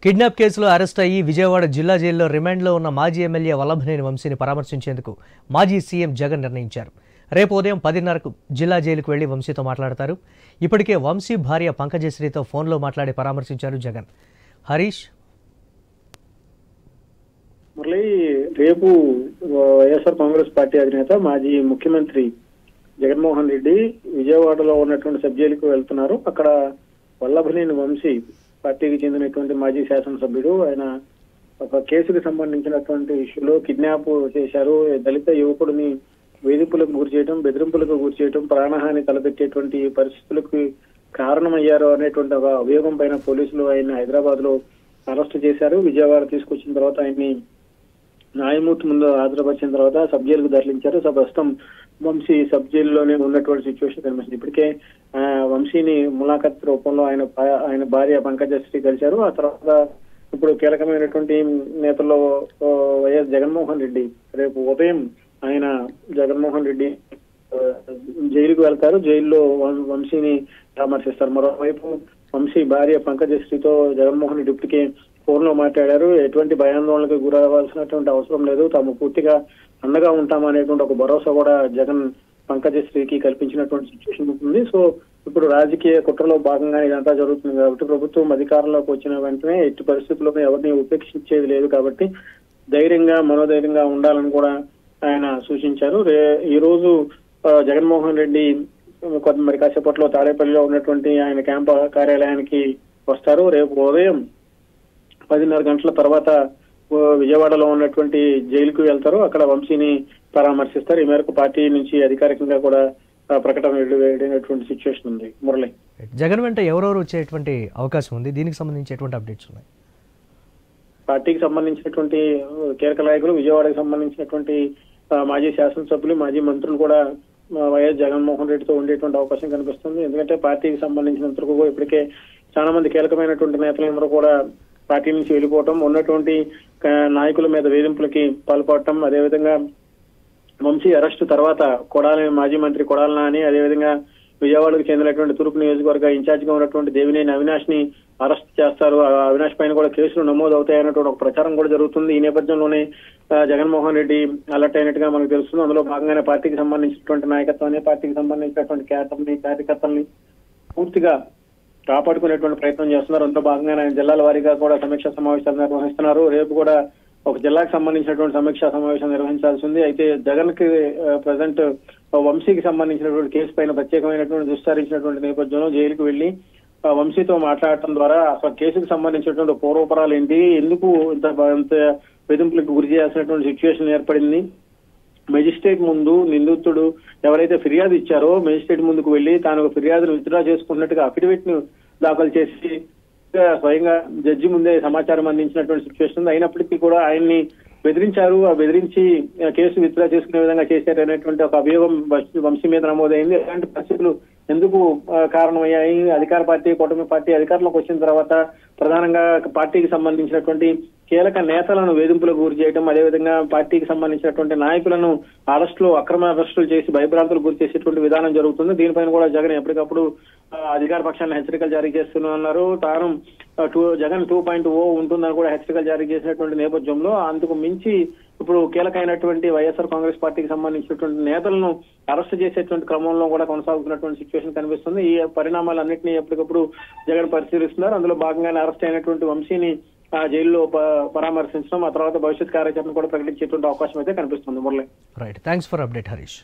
Kidnap కేసులో arrest అయ్యి విజయవాడ జిల్లా జైల్లో రిమాండ్లో ఉన్న మాజీ ఎమ్మెల్యే వల్లభనేని వంశీని పరామర్శించేందుకు మాజీ సీఎం జగన్ నిర్ణయించారు. రేపు ఉదయం 10:30కు జిల్లా జైలుకు వెళ్లి వంశీతో మాట్లాడతారు. ఇప్పటికే వంశీ భార్య పంకజశ్రీతో ఫోన్లో మాట్లాడి పరామర్శించారు జగన్. హరీష్ మురళి, రేపు వైఎస్ఆర్ కాంగ్రెస్ పార్టీ అధినేత మాజీ ముఖ్యమంత్రి జగన్మోహన్ రెడ్డి విజయవాడలో ఉన్నటువంటి సబ్ జైలుకు వెళ్తున్నారు. అక్కడ వల్లభనేని వంశీ పార్టీకి చెందినటువంటి మాజీ శాసనసభ్యుడు. ఆయన ఒక కేసుకు సంబంధించినటువంటి ఇష్యూలో కిడ్నాప్ చేశారు, దళిత యువకుడిని వేధింపులకు గురి చేయడం, బెదిరింపులకు గురి చేయడం, ప్రాణహాని తలపెట్టేటువంటి పరిస్థితులకు కారణమయ్యారు అనేటువంటి ఒక అభియోగం పైన పోలీసులు ఆయన హైదరాబాద్ లో అరెస్ట్ చేశారు. విజయవాడ తీసుకొచ్చిన తర్వాత ఆయన్ని న్యాయమూర్తి ముందు హాజరుపరిచిన తర్వాత సబ్ జైలుకు తరలించారు. ప్రస్తుతం వంశీ సబ్ జైలులోనే ఉన్నటువంటి సిచ్యువేషన్ కనిపిస్తుంది. ఇప్పటికే వంశీని ములాఖత్ రూపంలో ఆయన భార్య పంకజశ్రీ కలిశారు. ఆ తర్వాత ఇప్పుడు కీలకమైనటువంటి నేతల్లో వైఎస్ జగన్మోహన్ రెడ్డి రేపు ఉదయం ఆయన జగన్మోహన్ రెడ్డి జైలుకు వెళ్తారు. జైల్లో వంశీని పరామర్శిస్తారు. మరోవైపు వంశీ భార్య పంకజశ్రీతో జగన్మోహన్ రెడ్డి ఇప్పటికే ఫోన్ లో మాట్లాడారు. ఎటువంటి భయాందోళనకు గురవ్వాల్సినటువంటి అవసరం లేదు, తాము పూర్తిగా అండగా ఉంటామనేటువంటి ఒక భరోసా కూడా జగన్ పంకజశ్రీకి కల్పించినటువంటి సిచ్యువేషన్ ఉంటుంది. సో ఇప్పుడు రాజకీయ కుట్రలో భాగంగా ఇదంతా జరుగుతుంది కాబట్టి ప్రభుత్వం అధికారంలోకి వచ్చిన వెంటనే ఎట్టి పరిస్థితుల్లోనే ఎవరిని ఉపేక్షించేది లేదు కాబట్టి ధైర్యంగా మనోధైర్యంగా ఉండాలని కూడా ఆయన సూచించారు. ఈ రోజు జగన్మోహన్ రెడ్డి మరి కాసేపట్లో తాడేపల్లిలో ఉన్నటువంటి ఆయన క్యాంప్ కార్యాలయానికి వస్తారు. రేపు ఉదయం 10:30 గంటల తర్వాత విజయవాడలో ఉన్నటువంటి జైలుకు వెళ్తారు. అక్కడ వంశీని పరామర్శిస్తారు. ఈ మేరకు పార్టీ నుంచి అధికారికంగా కూడా ప్రకటన వెళ్ళినటువంటి సిచ్యువేషన్ ఉంది. మురళి, జగన్ వెంట ఎవరెవరు వచ్చేటువంటి అవకాశం ఉంది? దీనికి సంబంధించినటువంటి అప్డేట్స్ ఉన్నాయి? పార్టీకి సంబంధించినటువంటి కీలక నాయకులు, విజయవాడకి సంబంధించినటువంటి మాజీ శాసనసభ్యులు, మాజీ మంత్రులు కూడా వైఎస్ జగన్మోహన్ రెడ్డితో ఉండేటువంటి అవకాశం కనిపిస్తుంది. ఎందుకంటే పార్టీకి సంబంధించినంతకు ఇప్పటికే చాలా మంది కీలకమైనటువంటి నేతలందరూ కూడా పార్టీ నుంచి వెళ్ళిపోవటం, ఉన్నటువంటి నాయకుల మీద వేధింపులకి పాల్పడటం, అదేవిధంగా వంశీ అరెస్టు తర్వాత మాజీ మంత్రి కొడాలి నాని, అదేవిధంగా విజయవాడకు చెందినటువంటి తూర్పు నియోజకవర్గ ఇన్ఛార్జ్ గా ఉన్నటువంటి దేవినేని అవినాష్ ని అరెస్ట్ చేస్తారు. అవినాష్ పైన కూడా కేసులు నమోదు అవుతాయన్నటువంటి ఒక ప్రచారం కూడా జరుగుతుంది. ఈ నేపథ్యంలోనే జగన్మోహన్ రెడ్డి అలర్ట్ అయినట్టుగా మనకు తెలుస్తుంది. అందులో భాగంగానే పార్టీకి సంబంధించినటువంటి నాయకత్వాన్ని, పార్టీకి సంబంధించినటువంటి కార్యకర్తల్ని పూర్తిగా కాపాడుకునేటువంటి ప్రయత్నం చేస్తున్నారు. అందులో భాగంగానే ఆయన జిల్లాల వారీగా కూడా సమీక్షా సమావేశాలు నిర్వహిస్తున్నారు. రేపు కూడా ఒక జిల్లాకు సంబంధించినటువంటి సమీక్షా సమావేశం నిర్వహించాల్సి ఉంది. అయితే జగన్ కి ప్రజెంట్ వంశీకి సంబంధించినటువంటి కేసు పైన ప్రత్యేకమైనటువంటి విస్తరించినటువంటి నేపథ్యంలో జైలుకు వెళ్లి వంశీతో మాట్లాడటం ద్వారా అసలు కేసుకు సంబంధించినటువంటి పూర్వపరాలు ఏంటి, ఎందుకు ఇంత వేధింపులకు గురి చేయాల్సినటువంటి సిచ్యువేషన్ ఏర్పడింది, మెజిస్ట్రేట్ ముందు నిందితుడు ఎవరైతే ఫిర్యాదు ఇచ్చారో మెజిస్ట్రేట్ ముందుకు వెళ్లి తాను ఫిర్యాదును విత్డ్రా చేసుకున్నట్టుగా అఫిడవిట్ ను దాఖలు చేసి స్వయంగా జడ్జి ముందే సమాచారం అందించినటువంటి సిచ్యువేషన్ ఉంది. అయినప్పటికీ కూడా ఆయన్ని బెదిరించారు, ఆ బెదిరించి కేసు విత్డ్రా చేసుకునే విధంగా చేశారు అనేటువంటి ఒక అభియోగం వంశీ మీద నమోదైంది. ఇలాంటి పరిస్థితులు ఎందుకు కారణమయ్యాయి? అధికార పార్టీ, కూటమి పార్టీ అధికారంలోకి వచ్చిన తర్వాత ప్రధానంగా పార్టీకి సంబంధించినటువంటి కీలక నేతలను వేధింపులకు గురి చేయడం, అదేవిధంగా పార్టీకి సంబంధించినటువంటి నాయకులను అక్రమ అరెస్టులు చేసి భయభ్రాంతులకు గురి చేసేటువంటి విధానం జరుగుతుంది. దీనిపైన కూడా జగన్ ఎప్పటికప్పుడు అధికార పక్షాన్ని హెచ్చరికలు జారీ చేస్తున్నారు. తాను జగన్ 2.0 ఉంటుందని కూడా హెచ్చరికలు జారీ చేసినటువంటి నేపథ్యంలో అందుకు మించి ఇప్పుడు కీలకమైనటువంటి వైఎస్ఆర్ కాంగ్రెస్ పార్టీకి సంబంధించినటువంటి నేతలను అరెస్ట్ చేసేటువంటి క్రమంలో కూడా కొనసాగుతున్నటువంటి సిచ్యువేషన్ కనిపిస్తుంది. ఈ పరిణామాలన్నింటినీ ఎప్పటికప్పుడు జగన్ పరిశీలిస్తున్నారు. అందులో భాగంగానే అరెస్ట్ అయినటువంటి వంశీని జైల్లో పరామర్శించడం, ఆ తర్వాత భవిష్యత్ కార్యాచరణ కూడా ప్రకటించేటువంటి అవకాశం అయితే కనిపిస్తుంది. Murali, right, thanks for update Harish.